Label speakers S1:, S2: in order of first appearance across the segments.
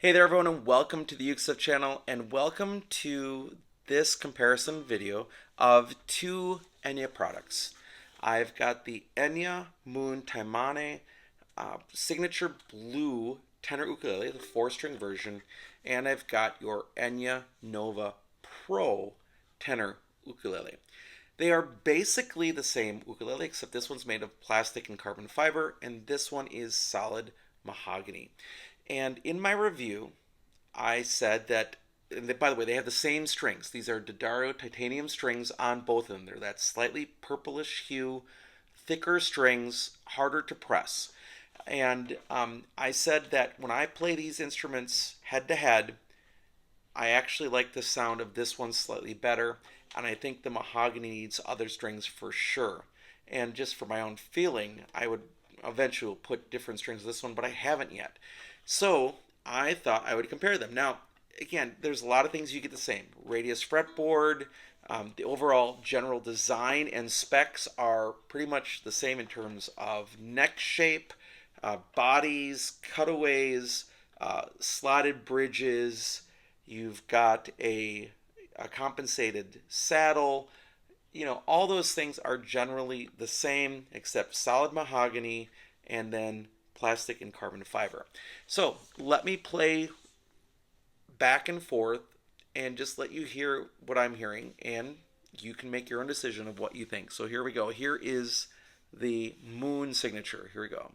S1: Hey there everyone, and welcome to the Uke channel, and welcome to this comparison video of two Enya products. I've got the Enya Moon Taimane Signature Blue Tenor Ukulele, the 4-string version, and I've got your Enya Nova Pro Tenor Ukulele. They are basically the same ukulele, except this one's made of plastic and carbon fiber, and this one is solid mahogany. And in my review, I said that, and by the way, they have the same strings. These are D'Addario titanium strings on both of them. They're that slightly purplish hue, thicker strings, harder to press. And I said that when I play these instruments head to head, I actually like the sound of this one slightly better, and I think the mahogany needs other strings for sure. And just for my own feeling, I would eventually put different strings to this one, but I haven't yet. So I thought I would compare them. Now, again, there's a lot of things you get the same. Radius fretboard, the overall general design and specs are pretty much the same in terms of neck shape, bodies, cutaways, slotted bridges. You've got a compensated saddle. You know, all those things are generally the same except solid mahogany and then plastic and carbon fiber. So let me play back and forth and just let you hear what I'm hearing, and you can make your own decision of what you think. So here we go. Here is the Moon signature. Here we go.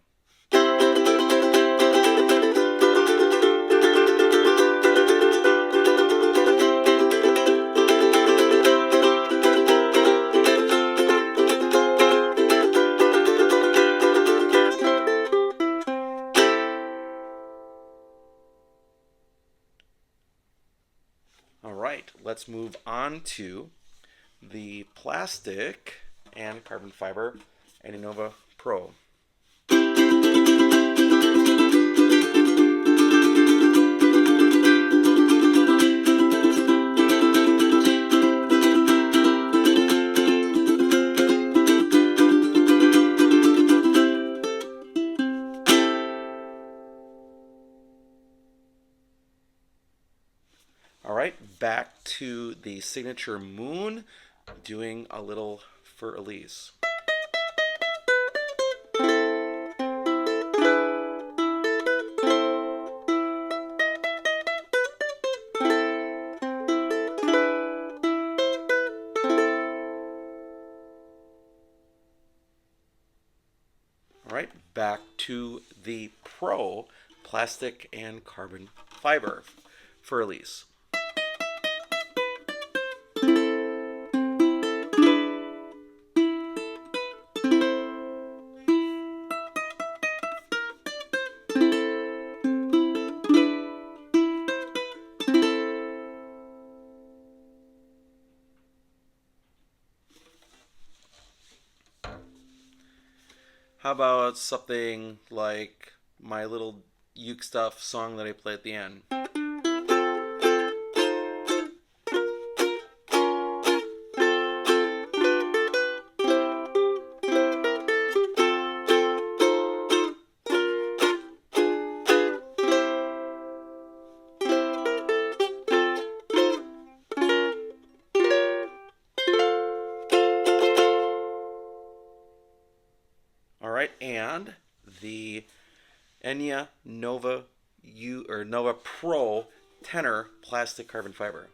S1: All right, let's move on to the plastic and carbon fiber Enya Nova Pro. All right, back to the signature Moon, doing a little Fluorocarbon. All right, back to the Pro plastic and carbon fiber Fluorocarbon. How about something like my little uke stuff song that I play at the end? All right, and the Enya Nova Nova Pro Tenor plastic carbon fiber.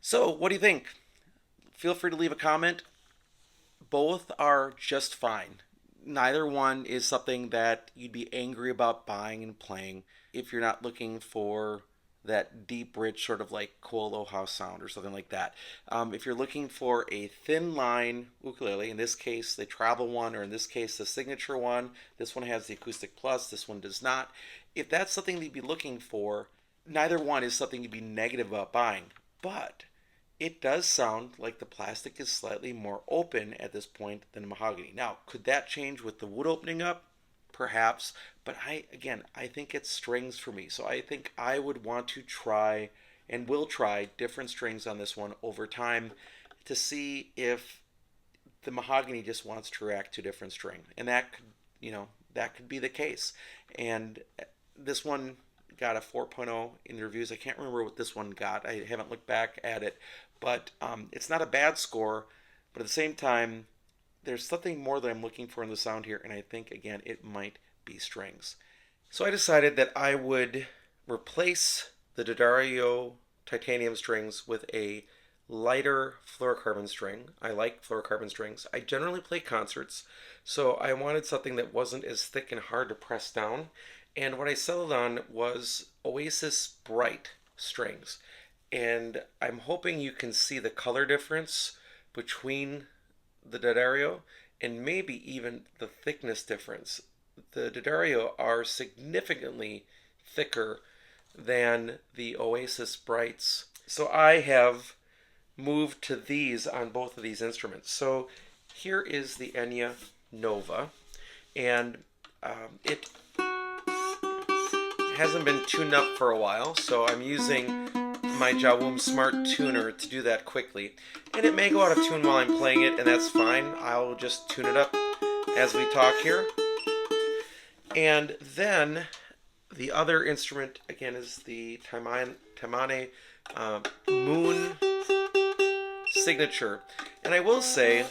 S1: So, what do you think? Feel free to leave a comment. Both are just fine. Neither one is something that you'd be angry about buying and playing if you're not looking for that deep, rich, sort of like Koalo house sound or something like that. If you're looking for a thin line ukulele, in this case the travel one, or in this case the signature one, this one has the acoustic plus, this one does not. If that's something that you'd be looking for, neither one is something you'd be negative about buying. But it does sound like the plastic is slightly more open at this point than mahogany. Now, could that change with the wood opening up? Perhaps, but I think it's strings for me. So I think I would want to try and will try different strings on this one over time to see if the mahogany just wants to react to different string. And that could, that could be the case. And this one got a 4.0 in the reviews. I can't remember what this one got. I haven't looked back at it, but it's not a bad score. But at the same time, there's something more that I'm looking for in the sound here, and I think again it might be strings. So I decided that I would replace the D'Addario titanium strings with a lighter fluorocarbon string. I like fluorocarbon strings. I generally play concerts, so I wanted something that wasn't as thick and hard to press down. And what I settled on was Oasis Bright strings. And I'm hoping you can see the color difference between the D'Addario and maybe even the thickness difference. The D'Addario are significantly thicker than the Oasis Brights. So I have moved to these on both of these instruments. So here is the Enya Nova, and it hasn't been tuned up for a while, so I'm using my Jawum Smart Tuner to do that quickly. And it may go out of tune while I'm playing it, and that's fine. I'll just tune it up as we talk here. And then the other instrument, again, is the Taimane Moon Signature. And I will say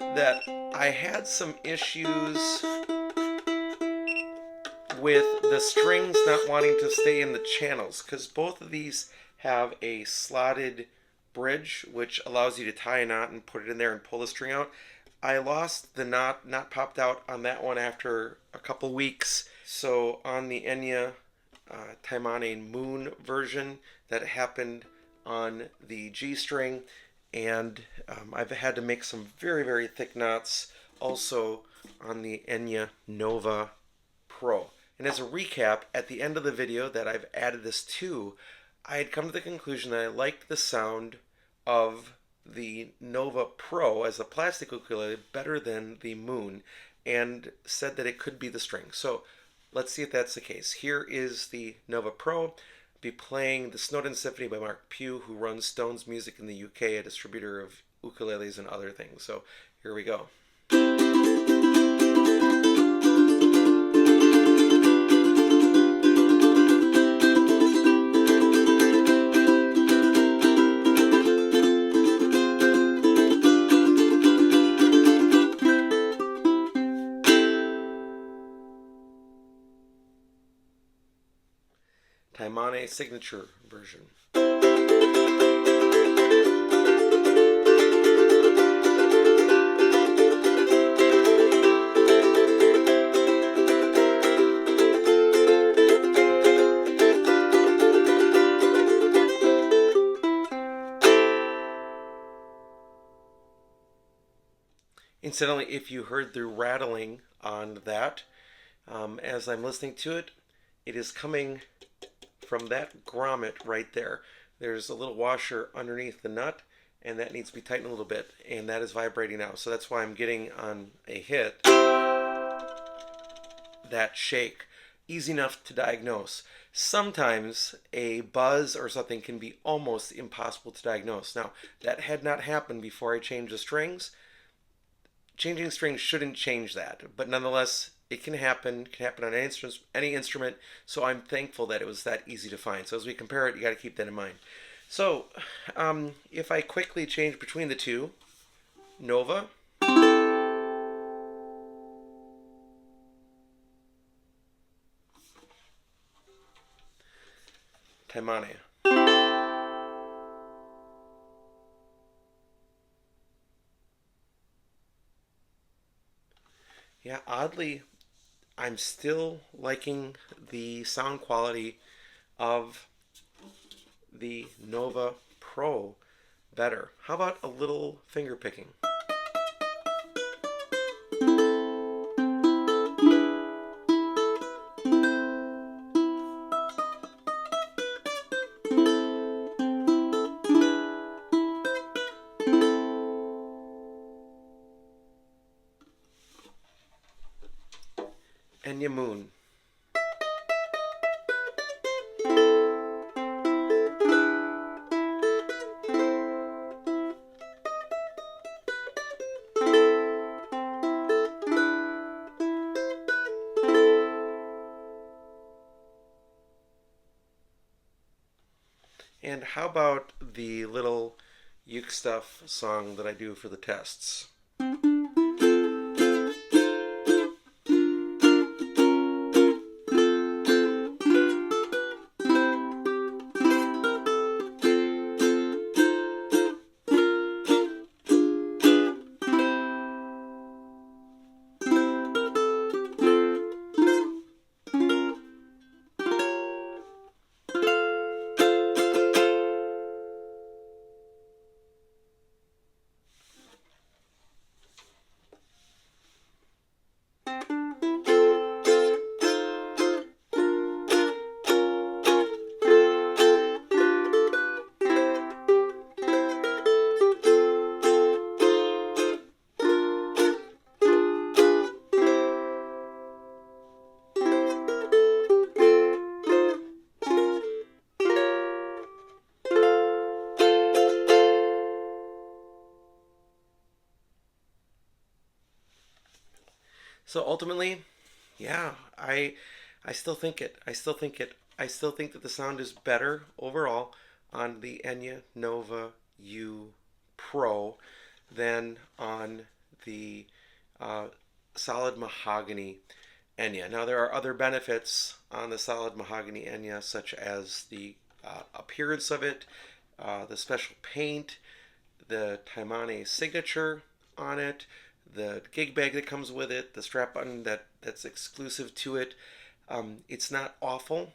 S1: that I had some issues with the strings not wanting to stay in the channels, because both of these have a slotted bridge which allows you to tie a knot and put it in there and pull the string out. I lost the knot popped out on that one after a couple weeks. So on the Enya Taimane Moon version, that happened on the G string, and I've had to make some very, very thick knots also on the Enya Nova Pro. And as a recap, at the end of the video that I've added this to, I had come to the conclusion that I liked the sound of the Nova Pro as a plastic ukulele better than the Moon, and said that it could be the string. So let's see if that's the case. Here is the Nova Pro. I'll be playing the Snowden Symphony by Mark Pugh, who runs Stone's Music in the UK, a distributor of ukuleles and other things. So here we go. Taimane signature version. Incidentally, if you heard the rattling on that, as I'm listening to it, it is coming from that grommet right there. There's a little washer underneath the nut, and that needs to be tightened a little bit, and that is vibrating now. So that's why I'm getting on a hit that shake. Easy enough to diagnose. Sometimes a buzz or something can be almost impossible to diagnose. Now, that had not happened before I changed the strings. Changing strings shouldn't change that, but nonetheless, it can happen. It can happen on any instrument, so I'm thankful that it was that easy to find. So as we compare it, you got to keep that in mind. So if I quickly change between the two, Nova, Taimane. Yeah, oddly, I'm still liking the sound quality of the Nova Pro better. How about a little finger picking? Enya Moon. And how about the little uke stuff song that I do for the tests? So ultimately, yeah, I still think it. I still think it. I still think that the sound is better overall on the Enya Nova U Pro than on the uh, solid mahogany Enya. Now there are other benefits on the solid mahogany Enya, such as the appearance of it, the special paint, the Taimane signature on it, the gig bag that comes with it, the strap button that's exclusive to it. It's not awful,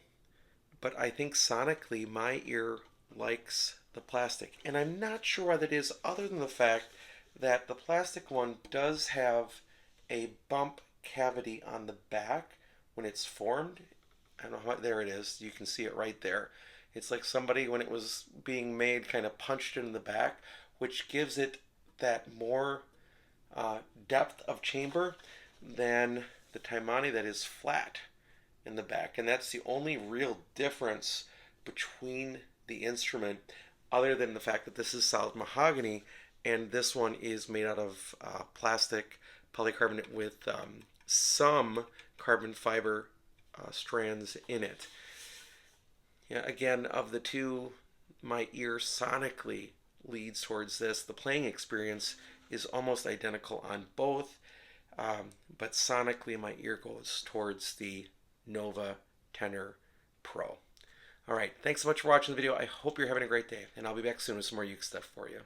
S1: but I think sonically my ear likes the plastic. And I'm not sure what it is other than the fact that the plastic one does have a bump cavity on the back when it's formed. I don't know how, there it is. You can see it right there. It's like somebody, when it was being made, kind of punched it in the back, which gives it that more depth of chamber than the Taimane that is flat in the back. And that's the only real difference between the instrument, other than the fact that this is solid mahogany and this one is made out of plastic polycarbonate with some carbon fiber strands in it. Yeah, again, of the two, my ear sonically leads towards this. The playing experience is almost identical on both, but sonically my ear goes towards the Nova Tenor Pro. All right, thanks so much for watching the video. I hope you're having a great day, and I'll be back soon with some more uke stuff for you.